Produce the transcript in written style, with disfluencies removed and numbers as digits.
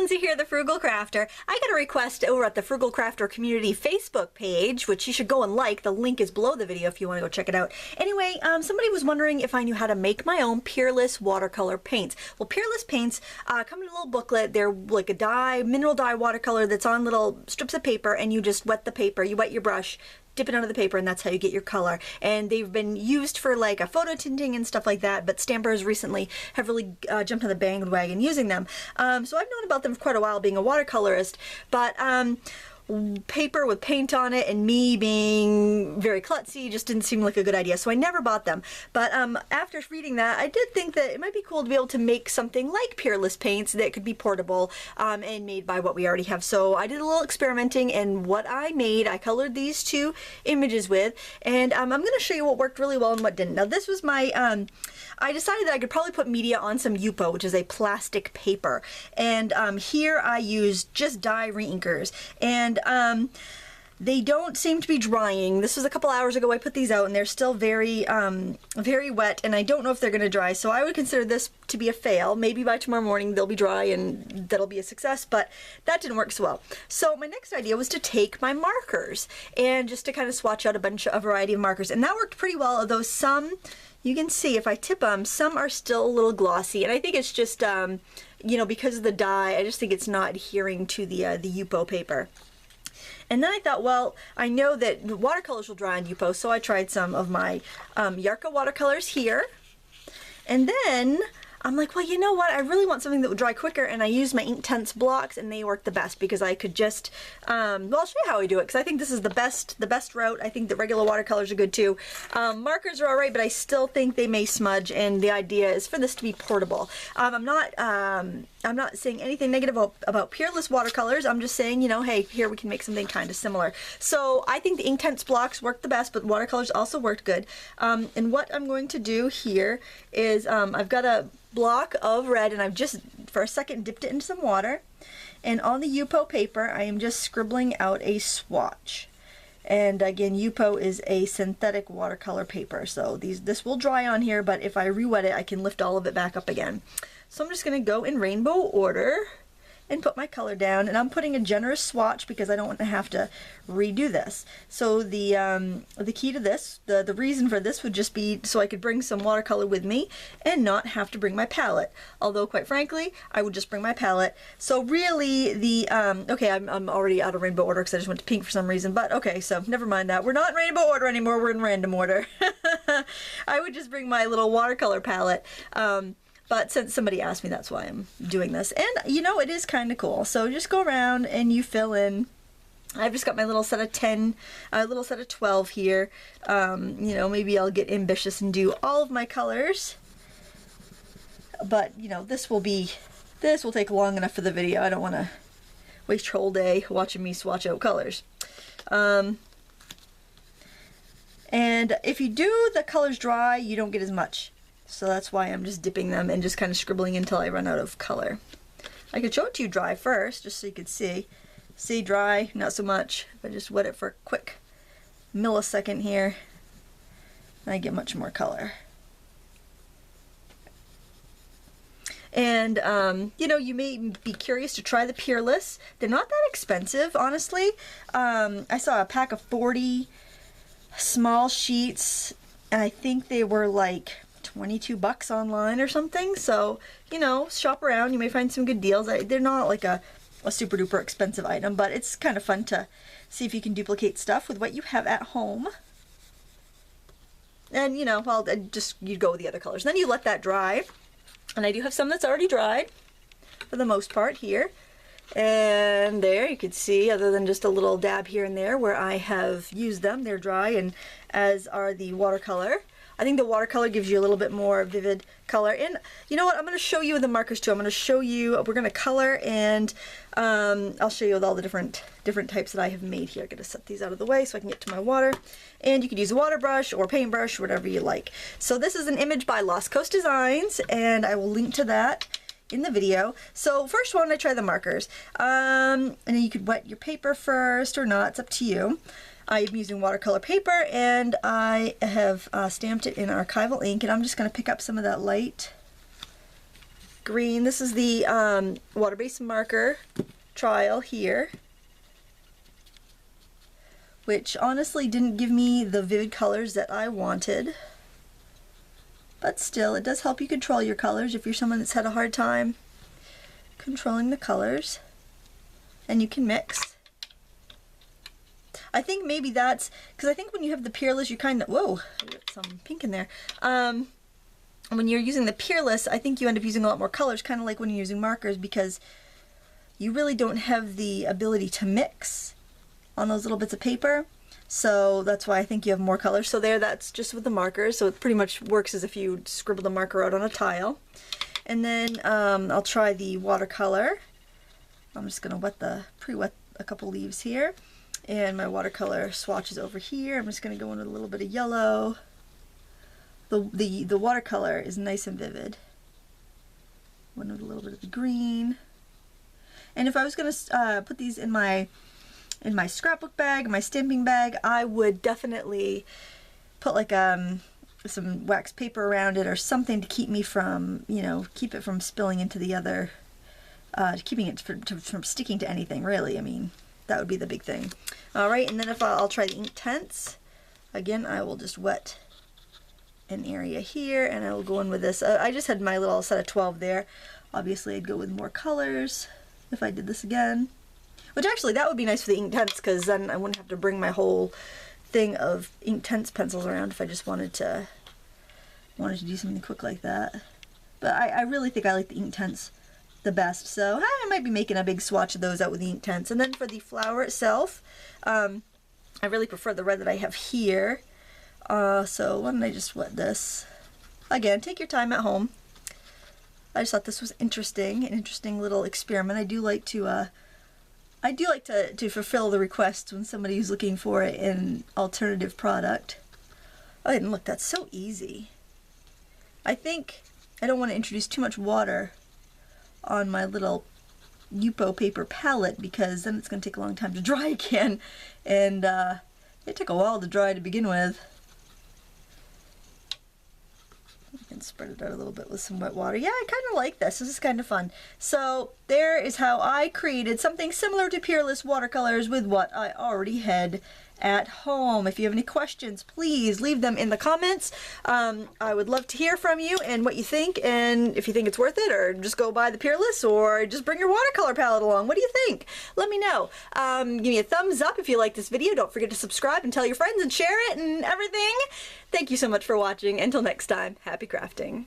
Lindsay here, the Frugal Crafter. I got a request over at the Frugal Crafter community Facebook page, which you should go and like. The link is below the video if you want to go check it out. Anyway, somebody was wondering if I knew how to make my own Peerless watercolor paints. Well, Peerless paints come in a little booklet. They're like a dye, mineral dye watercolor that's on little strips of paper, and you just wet the paper. You wet your brush, dip it under the paper, and that's how you get your color. And they've been used for like a photo tinting and stuff like that, but stampers recently have really jumped on the bandwagon using them. So I've known about them for quite a while, being a watercolorist, but paper with paint on it and me being very klutzy just didn't seem like a good idea, so I never bought them. But after reading that, I did think that it might be cool to be able to make something like Peerless paints that could be portable and made by what we already have. So I did a little experimenting, and what I made, I colored these two images with, and I'm going to show you what worked really well and what didn't. Now this was my, I decided that I could probably put media on some Yupo, which is a plastic paper, and here I used just dye reinkers, and they don't seem to be drying. This was a couple hours ago I put these out, and they're still very very wet, and I don't know if they're going to dry, so I would consider this to be a fail. Maybe by tomorrow morning they'll be dry and that'll be a success, but that didn't work so well. So my next idea was to take my markers and just to kind of swatch out a variety of markers, and that worked pretty well, although some, you can see if I tip them, some are still a little glossy, and I think it's just you know, because of the dye, I just think it's not adhering to the Yupo paper. And then I thought, well, I know that watercolors will dry on Yupo, so I tried some of my Yarka watercolors here. And then I'm like, well, you know what? I really want something that would dry quicker, and I used my Inktense blocks, and they worked the best because I could just, well, I'll show you how I do it, because I think this is the best route. I think that regular watercolors are good too. Markers are alright, but I still think they may smudge, and the idea is for this to be portable. I'm not saying anything negative about Peerless watercolors. I'm just saying, you know, hey, here we can make something kind of similar. So I think the Inktense blocks worked the best, but watercolors also worked good. And what I'm going to do here is I've got a block of red, and I've just for a second dipped it into some water, and on the Yupo paper I am just scribbling out a swatch. And again, Yupo is a synthetic watercolor paper, so this will dry on here, but if I re-wet it I can lift all of it back up again. So I'm just going to go in rainbow order and put my color down, and I'm putting a generous swatch because I don't want to have to redo this. So the key to this, the reason for this would just be so I could bring some watercolor with me and not have to bring my palette. Although quite frankly, I would just bring my palette. So really the, okay, I'm already out of rainbow order because I just went to pink for some reason, but okay, so never mind that. We're not in rainbow order anymore, we're in random order. I would just bring my little watercolor palette. But since somebody asked me, that's why I'm doing this. And, you know, it is kind of cool. So just go around and you fill in. I've just got my little set of 10, little set of 12 here. You know, maybe I'll get ambitious and do all of my colors. But, you know, this will take long enough for the video. I don't want to waste your whole day watching me swatch out colors. And if you do the colors dry, you don't get as much. So that's why I'm just dipping them and just kind of scribbling until I run out of color. I could show it to you dry first, just so you could see. See, dry, not so much. If I just wet it for a quick millisecond here, I get much more color. And, you know, you may be curious to try the Peerless. They're not that expensive, honestly. I saw a pack of 40 small sheets, and I think they were like 22 bucks online or something. So, you know, shop around, you may find some good deals. They're not like a super duper expensive item, but it's kind of fun to see if you can duplicate stuff with what you have at home. And, you know, well, you go with the other colors. Then you let that dry, and I do have some that's already dried for the most part here. And there you can see, other than just a little dab here and there where I have used them, they're dry, and as are the watercolor. I think the watercolor gives you a little bit more vivid color. And you know what, I'm going to show you the markers too. I'm going to show you, we're going to color, and I'll show you with all the different types that I have made here. I'm going to set these out of the way so I can get to my water. And you could use a water brush or paintbrush, whatever you like. So this is an image by Lost Coast Designs, and I will link to that in the video. So first one, I try the markers. And then you could wet your paper first or not, it's up to you. I'm using watercolor paper, and I have stamped it in archival ink, and I'm just going to pick up some of that light green. This is the water-based marker trial here, which honestly didn't give me the vivid colors that I wanted. But still, it does help you control your colors if you're someone that's had a hard time controlling the colors. And you can mix. I think maybe that's, because I think when you have the Peerless, you kind of, whoa, I got some pink in there. When you're using the Peerless, I think you end up using a lot more colors, kind of like when you're using markers, because you really don't have the ability to mix on those little bits of paper. So that's why I think you have more colors. So there, that's just with the markers. So it pretty much works as if you scribbled a marker out on a tile. And then I'll try the watercolor. I'm just going to pre-wet a couple leaves here. And my watercolor swatch is over here. I'm just going to go in with a little bit of yellow. The watercolor is nice and vivid. One with a little bit of the green. And if I was going to put these in my scrapbook bag, my stamping bag, I would definitely put like some wax paper around it or something to keep me from, keep it from spilling into the other, keeping it from sticking to anything, really. I mean, that would be the big thing. All right, and then if I'll try the Inktense. Again, I will just wet an area here, and I will go in with this. I just had my little set of 12 there. Obviously, I'd go with more colors if I did this again. Which actually, that would be nice for the Inktense, because then I wouldn't have to bring my whole thing of Inktense pencils around if I just wanted to do something quick like that. But I really think I like the Inktense the best, so I might be making a big swatch of those out with the Inktense. And then for the flower itself, I really prefer the red that I have here. So why don't I just wet this? Again, take your time at home. I just thought this was interesting, an interesting little experiment. I do like to fulfill the request when somebody's looking for an alternative product. Oh, and look, that's so easy. I think I don't want to introduce too much water on my little Yupo paper palette, because then it's going to take a long time to dry again. And it took a while to dry to begin with. You can spread it out a little bit with some wet water. Yeah, I kind of like this. This is kind of fun. So there is how I created something similar to Peerless watercolors with what I already had at home. If you have any questions, please leave them in the comments. I would love to hear from you and what you think, and if you think it's worth it, or just go buy the Peerless, or just bring your watercolor palette along. What do you think? Let me know. Give me a thumbs up if you like this video. Don't forget to subscribe and tell your friends and share it and everything. Thank you so much for watching. Until next time, happy crafting.